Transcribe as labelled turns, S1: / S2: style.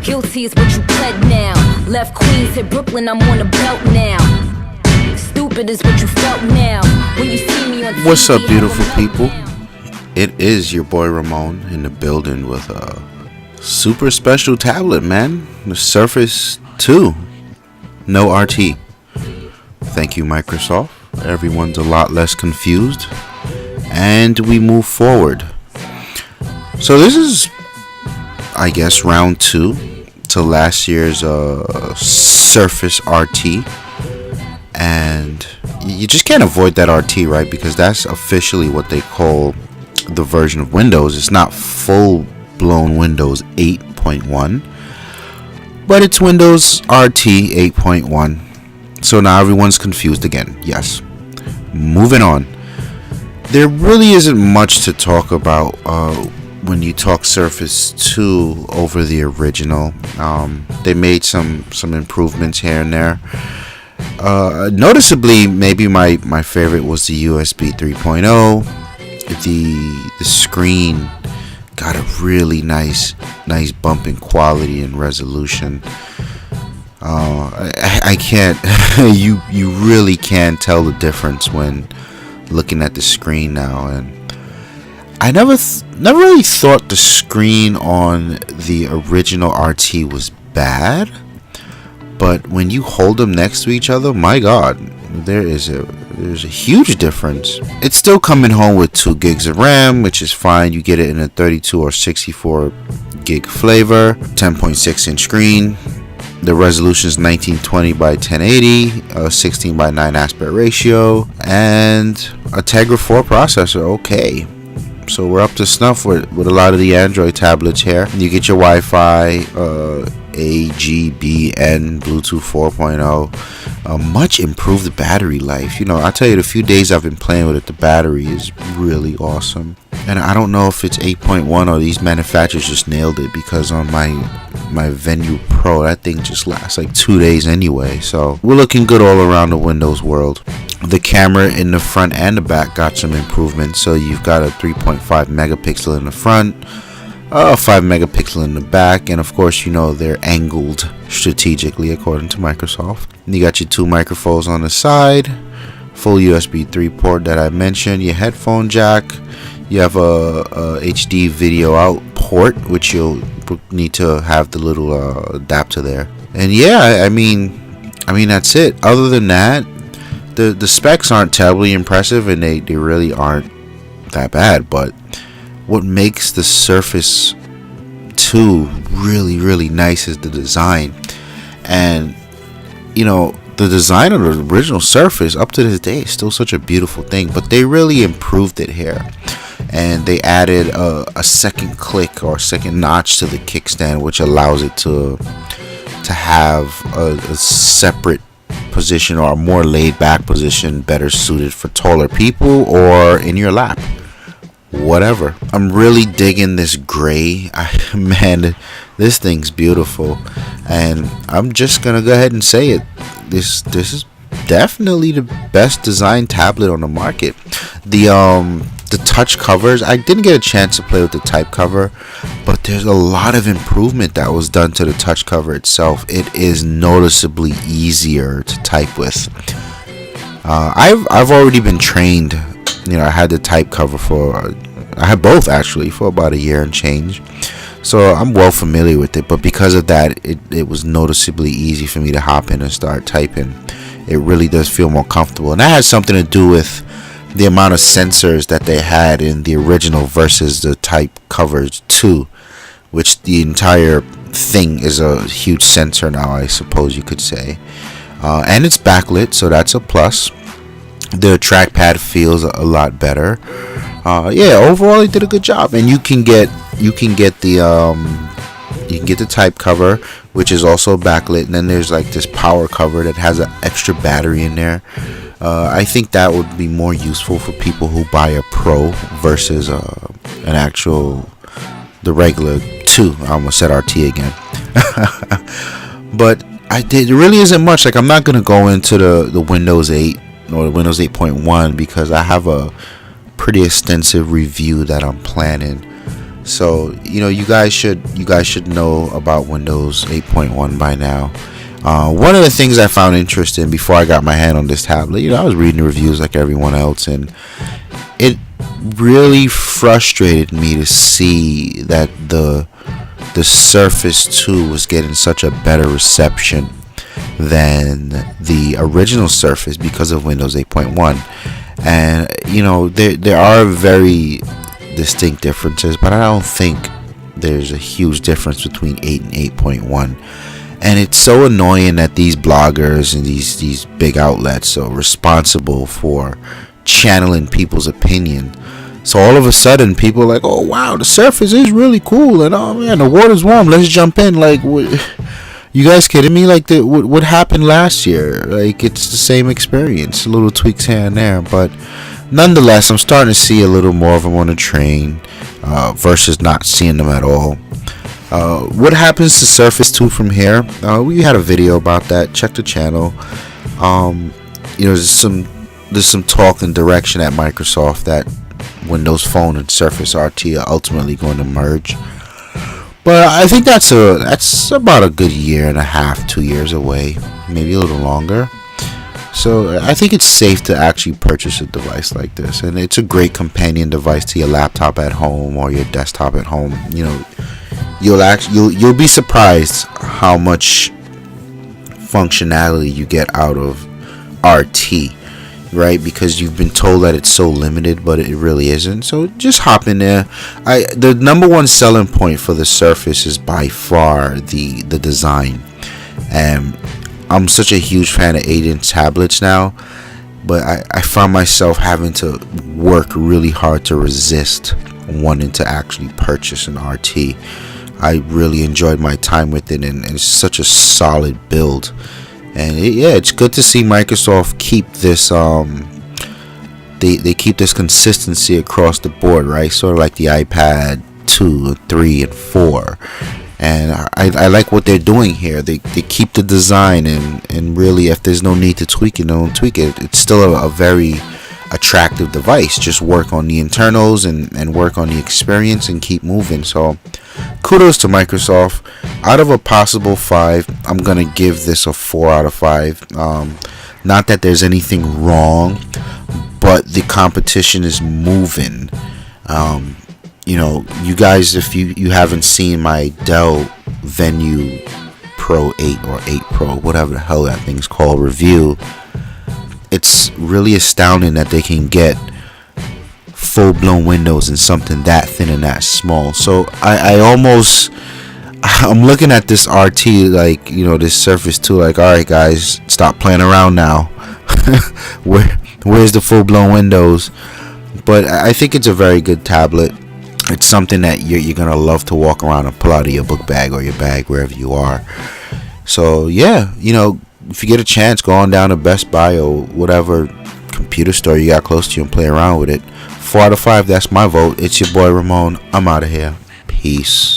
S1: Guilty is what you pled now. Left Queens, hit Brooklyn, I'm on the belt now. Stupid is what you felt now. When you see me on TV,
S2: what's up, beautiful people? It is your boy Ramon in the building with a super special tablet, man. The Surface 2. No RT. Thank you, Microsoft. Everyone's a lot less confused. And we move forward. So this is, I guess, round 2 to last year's Surface RT. And you just can't avoid that RT, right? Because that's officially what they call the version of Windows. It's not full-blown Windows 8.1, but it's Windows RT 8.1. So now everyone's confused again. Yes. Moving on. There really isn't much to talk about when you talk Surface 2 over the original. They made some improvements here and there. Noticeably, maybe my favorite was the USB 3.0. The screen got a really nice bump in quality and resolution. I can't you really can tell the difference when looking at the screen now. And I never really thought the screen on the original RT was bad, but when you hold them next to each other, my god, there's a huge difference. It's still coming home with 2 gigs of RAM, which is fine. You get it in a 32 or 64 gig flavor, 10.6 inch screen. The resolution is 1920 by 1080, 16 by 9 aspect ratio, and a Tegra 4 processor. Okay, so we're up to snuff with a lot of the Android tablets here. You get your Wi-Fi, AGBN, Bluetooth 4.0, much improved battery life. You know, I tell you, the few days I've been playing with it, the battery is really awesome. And I don't know if it's 8.1 or these manufacturers just nailed it, because on my Venue Pro, that thing just lasts like 2 days anyway. So we're looking good all around the Windows world. The camera in the front and the back got some improvements. So you've got a 3.5 megapixel in the front, 5 megapixel in the back, and of course, you know, they're angled strategically according to Microsoft. And you got your 2 microphones on the side, full USB 3 port that I mentioned, your headphone jack. You have a HD video out port, which you'll need to have the little adapter there. And yeah, I mean that's it. Other than that, the specs aren't terribly impressive, and they really aren't that bad. But what makes the Surface 2 really nice is the design. And you know, the design of the original Surface up to this day is still such a beautiful thing, but they really improved it here. And they added a second click or second notch to the kickstand, which allows it to have a separate position, or a more laid back position, better suited for taller people or in your lap, whatever. I'm really digging this gray. Man, this thing's beautiful, and I'm just gonna go ahead and say it. This is definitely the best designed tablet on the market. The touch covers, I didn't get a chance to play with the type cover, but there's a lot of improvement that was done to the touch cover itself. It is noticeably easier to type with. I've already been trained. You know, I had the type cover I had both actually for about a year and change, so I'm well familiar with it. But because of that, it was noticeably easy for me to hop in and start typing. It really does feel more comfortable, and that has something to do with the amount of sensors that they had in the original versus the type covers 2, which the entire thing is a huge sensor now, I suppose you could say. And it's backlit, so that's a plus. The trackpad feels a lot better. Yeah, overall they did a good job. And you can get the type cover, which is also backlit, and then there's like this power cover that has an extra battery in there. I think that would be more useful for people who buy a Pro versus the regular 2. I almost said RT again. But there really isn't much. Like, I'm not gonna go into the Windows 8 or the Windows 8.1 because I have a pretty extensive review that I'm planning. So you guys should know about Windows 8.1 by now. One of the things I found interesting before I got my hand on this tablet, I was reading the reviews like everyone else, and it really frustrated me to see that the Surface 2 was getting such a better reception than the original Surface because of Windows 8.1. And there are very distinct differences, but I don't think there's a huge difference between 8 and 8.1. And it's so annoying that these bloggers and these big outlets are responsible for channeling people's opinion. So all of a sudden people are like, oh wow, the Surface is really cool, and oh man, the water's warm, let's jump in. Like, you guys kidding me? Like, what happened last year? Like, it's the same experience, little tweaks here and there, but nonetheless, I'm starting to see a little more of them on the train versus not seeing them at all. What happens to Surface 2 from here? We had a video about that. Check the channel. There's some talk and direction at Microsoft that Windows Phone and Surface RT are ultimately going to merge. But I think that's about a good year and a half, 2 years away, maybe a little longer. So I think it's safe to actually purchase a device like this, and it's a great companion device to your laptop at home or your desktop at home. You'll be surprised how much functionality you get out of RT, right? Because you've been told that it's so limited, but it really isn't. So just hop in there. The number one selling point for the Surface is by far the design, and I'm such a huge fan of 8-inch tablets now, but I find myself having to work really hard to resist wanting to actually purchase an RT. I really enjoyed my time with it, and it's such a solid build. And it's good to see Microsoft keep this they keep this consistency across the board, right? Sort of like the iPad 2, 3, and 4. And I like what they're doing here. They keep the design, and really, if there's no need to tweak it, don't tweak it. It's still a very attractive device. Just work on the internals and work on the experience and keep moving. So kudos to Microsoft. Out of a possible 5, I'm gonna give this a 4 out of 5. Not that there's anything wrong, but the competition is moving. You guys, if you haven't seen my Dell Venue Pro 8 or 8 Pro, whatever the hell that thing's called, review, it's really astounding that they can get full-blown windows in something that thin and that small. So I'm looking at this RT, like, this Surface 2, like, alright guys, stop playing around now. Where's the full-blown windows? But I think it's a very good tablet. It's something that you're gonna love to walk around and pull out of your book bag or your bag wherever you are. So yeah, if you get a chance, go on down to Best Buy or whatever computer store you got close to you and play around with it. 4 out of 5, that's my vote. It's your boy Ramon. I'm out of here. Peace.